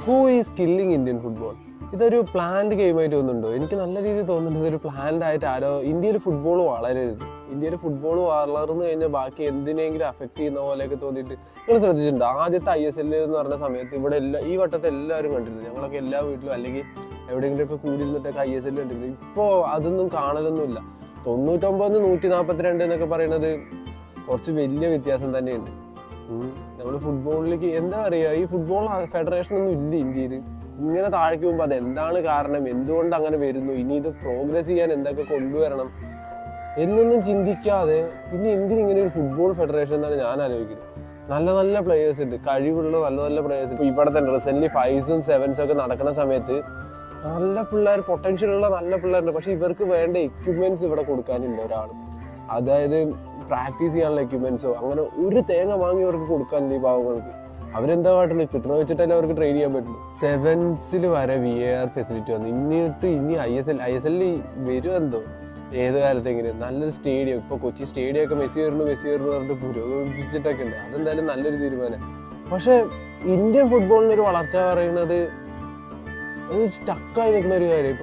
Who is killing Indian football? ഇതൊരു planned ഗെയിമായിട്ട് തോന്നുന്നുണ്ടോ? എനിക്ക് നല്ല രീതിയിൽ തോന്നുന്നുണ്ട് ഇതൊരു പ്ലാൻഡ് ആയിട്ട് ആരോ. ഇന്ത്യയിൽ ഫുട്ബോൾ വളരരുത്, ഇന്ത്യയിൽ ഫുട്ബോൾ വളർന്നു കഴിഞ്ഞാൽ ബാക്കി എന്തിനെങ്കിലും അഫക്ട് ചെയ്യുന്ന പോലെയൊക്കെ തോന്നിയിട്ട് നിങ്ങൾ ശ്രദ്ധിച്ചിട്ടുണ്ട്? ആദ്യത്തെ ISL എന്ന് പറഞ്ഞ സമയത്ത് ഇവിടെ ഈ വട്ടത്തെ എല്ലാവരും കണ്ടിരുന്നു. ഞങ്ങളൊക്കെ എല്ലാ വീട്ടിലും അല്ലെങ്കിൽ എവിടെയെങ്കിലുമൊക്കെ കൂടി ഇരുന്നിട്ടൊക്കെ ISL കണ്ടിരുന്നു. ഇപ്പോൾ അതൊന്നും കാണലൊന്നുമില്ല. 99 142 എന്നൊക്കെ പറയുന്നത് കുറച്ച് വലിയ വ്യത്യാസം തന്നെയുണ്ട്. നമ്മൾ ഫുട്ബോളിലേക്ക് എന്താ പറയുക, ഈ ഫുട്ബോൾ ഫെഡറേഷനൊന്നും ഇല്ല ഇന്ത്യയിൽ. ഇങ്ങനെ താഴേക്ക് പോകുമ്പോൾ അതെന്താണ് കാരണം, എന്തുകൊണ്ട് അങ്ങനെ വരുന്നു, ഇനി ഇത് പ്രോഗ്രസ് ചെയ്യാൻ എന്തൊക്കെ കൊണ്ടുവരണം എന്നൊന്നും ചിന്തിക്കാതെ പിന്നെ എന്തിനിങ്ങനെ ഒരു ഫുട്ബോൾ ഫെഡറേഷൻ എന്നാണ് ഞാൻ ആലോചിക്കുന്നത്. നല്ല നല്ല പ്ലേയേഴ്സ് ഉണ്ട്, കഴിവുള്ള നല്ല നല്ല പ്ലേയേഴ്സ്. ഇപ്പോൾ ഇവിടെ തന്നെ റീസെൻ്റ്ലി 5s 7s ഒക്കെ നടക്കുന്ന സമയത്ത് നല്ല പിള്ളേർ, പൊട്ടൻഷ്യലുള്ള നല്ല പിള്ളേരുണ്ട്. പക്ഷെ ഇവർക്ക് വേണ്ട എക്യുപ്മെന്റ്സ് ഇവിടെ കൊടുക്കാനില്ല ഒരാളും. അതായത് പ്രാക്ടീസ് ചെയ്യാനുള്ള എക്യുപ്മെന്റ്സോ അങ്ങനെ ഒരു തേങ്ങ വാങ്ങി അവർക്ക് കൊടുക്കാനില്ല ഈ പാവങ്ങൾക്ക്. അവരെന്താ കാട്ടുന്നത്? കിട്ടണ വെച്ചിട്ടല്ലേ അവർക്ക് ട്രെയിൻ ചെയ്യാൻ പറ്റുള്ളൂ. 7s വരെ VAR ഫെസിലിറ്റി വന്നു. ഇനി ISL വരും എന്തോ ഏത് കാലത്തെങ്കിലും നല്ലൊരു സ്റ്റേഡിയം. ഇപ്പോൾ കൊച്ചി സ്റ്റേഡിയം ഒക്കെ മെസ്സി വരുന്നു പറഞ്ഞിട്ട് പുരോഗമിച്ചിട്ടൊക്കെ ഉണ്ട്. അതെന്തായാലും നല്ലൊരു തീരുമാനം. പക്ഷെ ഇന്ത്യൻ ഫുട്ബോളിനൊരു വളർച്ച പറയുന്നത് അത് സ്റ്റക്കായി നിൽക്കുന്ന ഒരു കാര്യം.